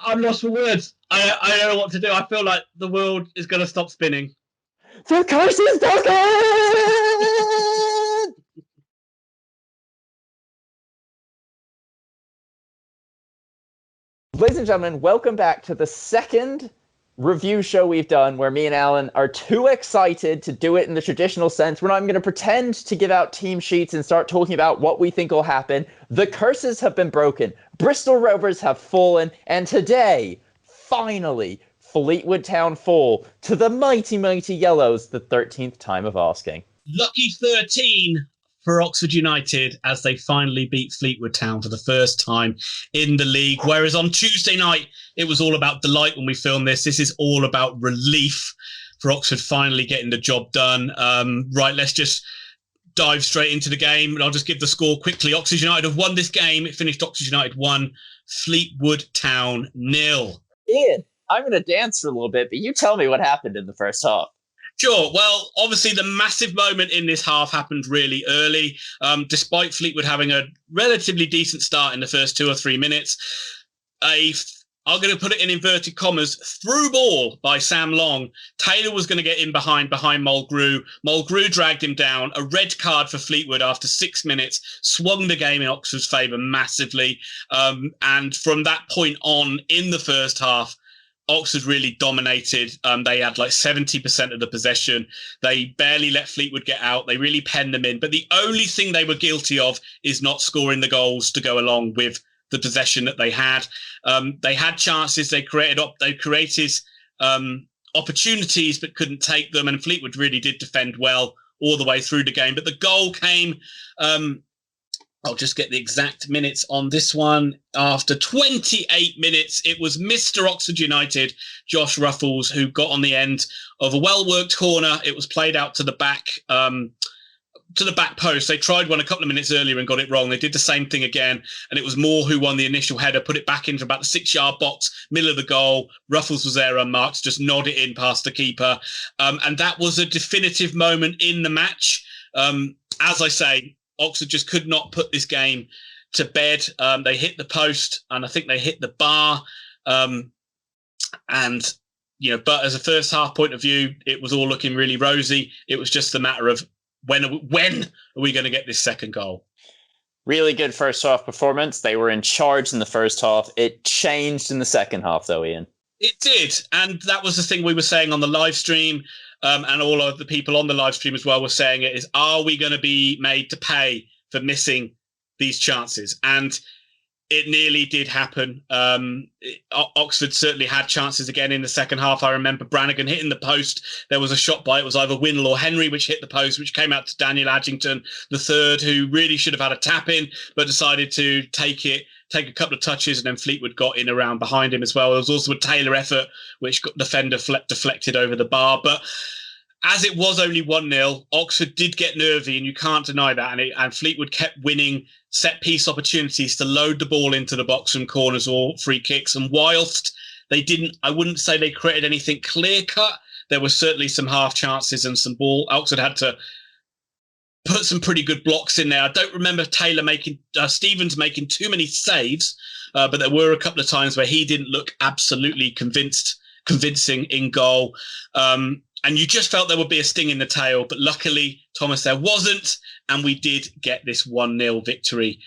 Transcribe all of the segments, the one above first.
I'm lost for words. I don't know what to do. I feel like the world is going to stop spinning. The curse is broken! Ladies and gentlemen, welcome back to the second review show we've done where me and Alan are too excited to do it in the traditional sense. We're not even going to pretend to give out team sheets and start talking about what we think will happen. The curses have been broken. Bristol Rovers have fallen. And today, finally, Fleetwood Town fall to the mighty, mighty Yellows, the 13th time of asking. Lucky 13 for Oxford United as they finally beat Fleetwood Town for the first time in the league. Whereas on Tuesday night, it was all about delight when we filmed this. This is all about relief for Oxford finally getting the job done. Right, let's just dive straight into the game. And I'll just give the score quickly. Oxford United have won this game. It finished Oxford United 1, Fleetwood Town 0. Ian, I'm going to dance for a little bit, but you tell me what happened in the first half. Sure. Well, obviously the massive moment in this half happened really early. Despite Fleetwood having a relatively decent start in the first 2 or 3 minutes, I'm going to put it in inverted commas, through ball by Sam Long. Taylor was going to get in behind Mulgrew. Mulgrew dragged him down. A red card for Fleetwood after 6 minutes, swung the game in Oxford's favour massively. And from that point on in the first half, Oxford really dominated. They had like 70% of the possession. They barely let Fleetwood get out. They really penned them in. But the only thing they were guilty of is not scoring the goals to go along with the possession that they had. They had chances. They created opportunities, but couldn't take them. And Fleetwood really did defend well all the way through the game. But the goal came... I'll just get the exact minutes on this one. After 28 minutes, it was Mr. Oxford United, Josh Ruffles, who got on the end of a well-worked corner. It was played out to the back post. They tried one a couple of minutes earlier and got it wrong. They did the same thing again, and it was Moore who won the initial header, put it back into about the 6-yard box, middle of the goal. Ruffles was there unmarked, just nod it in past the keeper. And that was a definitive moment in the match. As I say, Oxford just could not put this game to bed. They hit the post, and I think they hit the bar. But as a first half point of view, it was all looking really rosy. It was just a matter of when are we going to get this second goal? Really good first half performance. They were in charge in the first half. It changed in the second half, though, Ian. It did, and that was the thing we were saying on the live stream. And all of the people on the live stream as well were saying it is, are we going to be made to pay for missing these chances? And it nearly did happen. Oxford certainly had chances again in the second half. I remember Brannigan hitting the post. There was a shot by, it was either Winnell or Henry, which hit the post, which came out to Daniel Adjington, the third, who really should have had a tap in, but decided to take a couple of touches, and then Fleetwood got in around behind him as well. There was also a Taylor effort, which got the defender deflected over the bar. But as it was only 1-0, Oxford did get nervy, and you can't deny that. And Fleetwood kept winning set-piece opportunities to load the ball into the box from corners or free kicks. And whilst they didn't, I wouldn't say they created anything clear-cut, there were certainly some half chances and some ball. Oxford had to put some pretty good blocks in there. I don't remember Stevens making too many saves, but there were a couple of times where he didn't look absolutely convincing in goal. And you just felt there would be a sting in the tail, but luckily, Thomas, there wasn't, and we did get this 1-0 victory,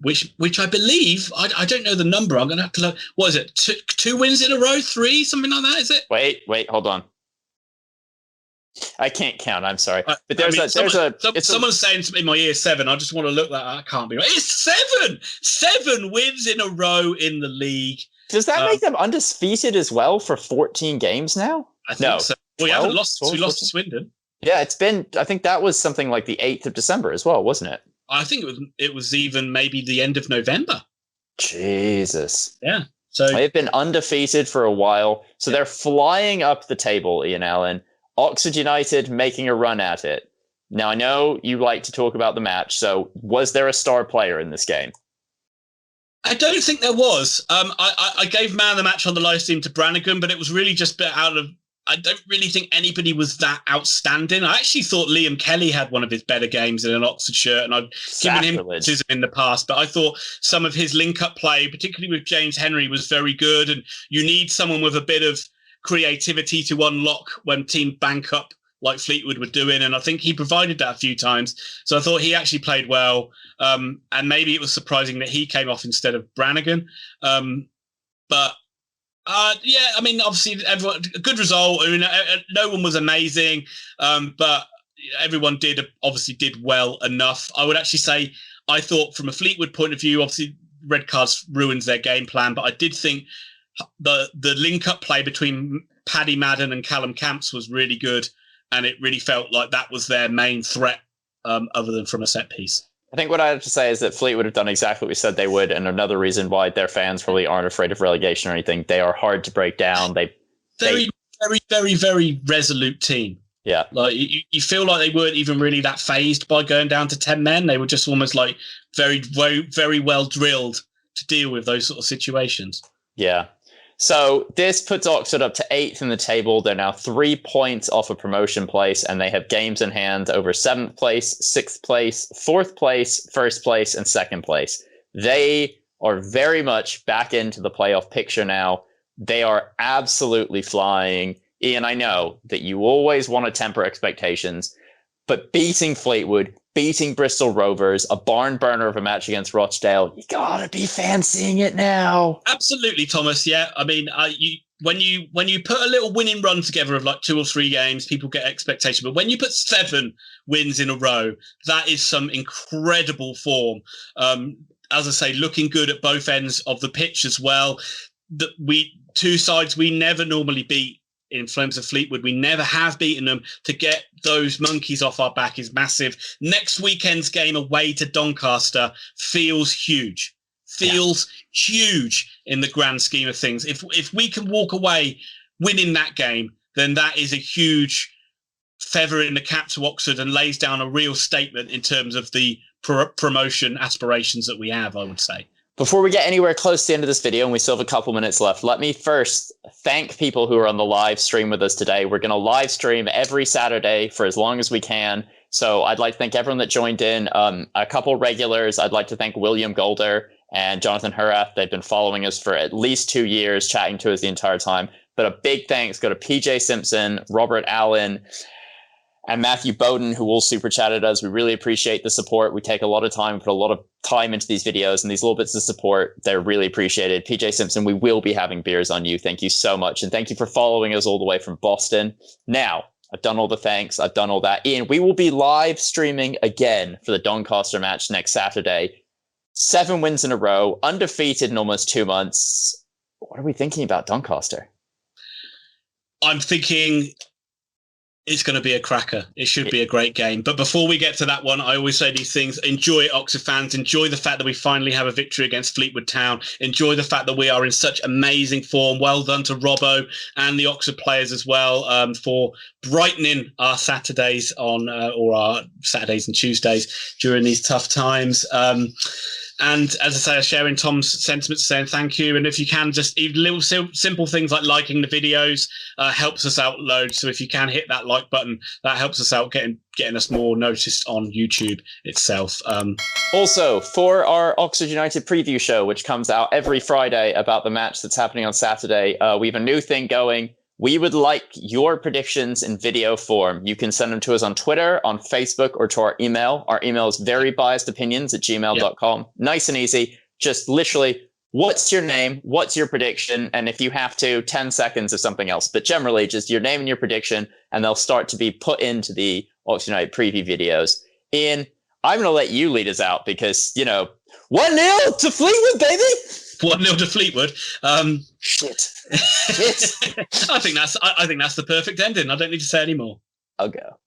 which I believe, I don't know the number. I'm going to have to look. What is it? Two wins in a row? 3? Something like that, is it? Wait, hold on. I can't count. I'm sorry, but someone's saying in my ear 7. I just want to look that. I can't be right. It's 7 wins in a row in the league. Does that make them undefeated as well for 14 games now? I think so. We haven't lost. 12, we lost to Swindon. Yeah, it's been. I think that was something like the 8th of December as well, wasn't it? I think it was even maybe the end of November. Jesus. Yeah. So they've been undefeated for a while. So they're flying up the table, Ian Allen. Oxford United making a run at it. Now, I know you like to talk about the match, so was there a star player in this game? I don't think there was. I gave man of the match on the live stream to Brannigan, but it was really just out of I don't really think anybody was that outstanding. I actually thought Liam Kelly had one of his better games in an Oxford shirt, and I've given him criticism in the past, but I thought some of his link-up play, particularly with James Henry, was very good, and you need someone with a bit of creativity to unlock when team bank up like Fleetwood were doing, and I think he provided that a few times. So I thought he actually played well, and maybe it was surprising that he came off instead of Brannigan. But yeah, I mean, obviously, everyone, a good result. I mean, no one was amazing, but everyone obviously did well enough. I would actually say, I thought from a Fleetwood point of view, obviously, red cards ruins their game plan, but I did think the link-up play between Paddy Madden and Callum Camps was really good, and it really felt like that was their main threat, other than from a set piece. I think what I have to say is that Fleetwood have done exactly what we said they would, and another reason why their fans probably aren't afraid of relegation or anything. They are hard to break down. Very resolute team. Yeah. Like you feel like they weren't even really that phased by going down to 10 men. They were just almost like very well drilled to deal with those sort of situations. Yeah. So this puts Oxford up to 8th in the table. They're now 3 points off a promotion place, and they have games in hand over 7th place, 6th place, 4th place, 1st place, and 2nd place. They are very much back into the playoff picture now. They are absolutely flying. Ian, I know that you always want to temper expectations, but beating Fleetwood, beating Bristol Rovers, a barn burner of a match against Rochdale, you gotta be fancying it now. Absolutely, Thomas. Yeah, I mean, when you put a little winning run together of like 2 or 3 games, people get expectation. But when you put 7 wins in a row, that is some incredible form. As I say, looking good at both ends of the pitch as well. Two sides we never normally beat. In terms of Fleetwood, we never have beaten them. To get those monkeys off our back is massive. Next weekend's game away to Doncaster feels huge. Huge in the grand scheme of things. If we can walk away winning that game, then that is a huge feather in the cap to Oxford and lays down a real statement in terms of the promotion aspirations that we have, I would say. Before we get anywhere close to the end of this video, and we still have a couple minutes left, let me first thank people who are on the live stream with us today. We're going to live stream every Saturday for as long as we can. So I'd like to thank everyone that joined in. A couple regulars. I'd like to thank William Golder and Jonathan Hurath. They've been following us for at least 2 years, chatting to us the entire time. But a big thanks go to PJ Simpson, Robert Allen, and Matthew Bowden, who all super chatted us. We really appreciate the support. We take a lot of time, put a lot of time into these videos, and these little bits of support, they're really appreciated. PJ Simpson, we will be having beers on you. Thank you so much. And thank you for following us all the way from Boston. Now, I've done all the thanks. I've done all that. Ian, we will be live streaming again for the Doncaster match next Saturday. 7 wins in a row, undefeated in almost 2 months. What are we thinking about Doncaster? I'm thinking it's going to be a cracker. It should be a great game. But before we get to that one, I always say these things. Enjoy it, Oxford fans. Enjoy the fact that we finally have a victory against Fleetwood Town. Enjoy the fact that we are in such amazing form. Well done to Robbo and the Oxford players as well for brightening our Saturdays or our Saturdays and Tuesdays during these tough times. And as I say, sharing Tom's sentiments, saying thank you. And if you can, just even little simple things like liking the videos helps us out loads. So if you can hit that like button, that helps us out getting us more noticed on YouTube itself. Also, for our Oxford United preview show, which comes out every Friday about the match that's happening on Saturday, we have a new thing going. We would like your predictions in video form. You can send them to us on Twitter, on Facebook, or to our email. Our email is verybiasedopinions@gmail.com. Yep. Nice and easy. Just literally, what's your name? What's your prediction? And if you have to, 10 seconds of something else. But generally, just your name and your prediction, and they'll start to be put into the Oxford United preview videos. Ian, I'm going to let you lead us out because, 1-0 to Fleetwood, baby! 1-0 to Fleetwood. Shit. I think that's the perfect ending. I don't need to say any more. I'll go.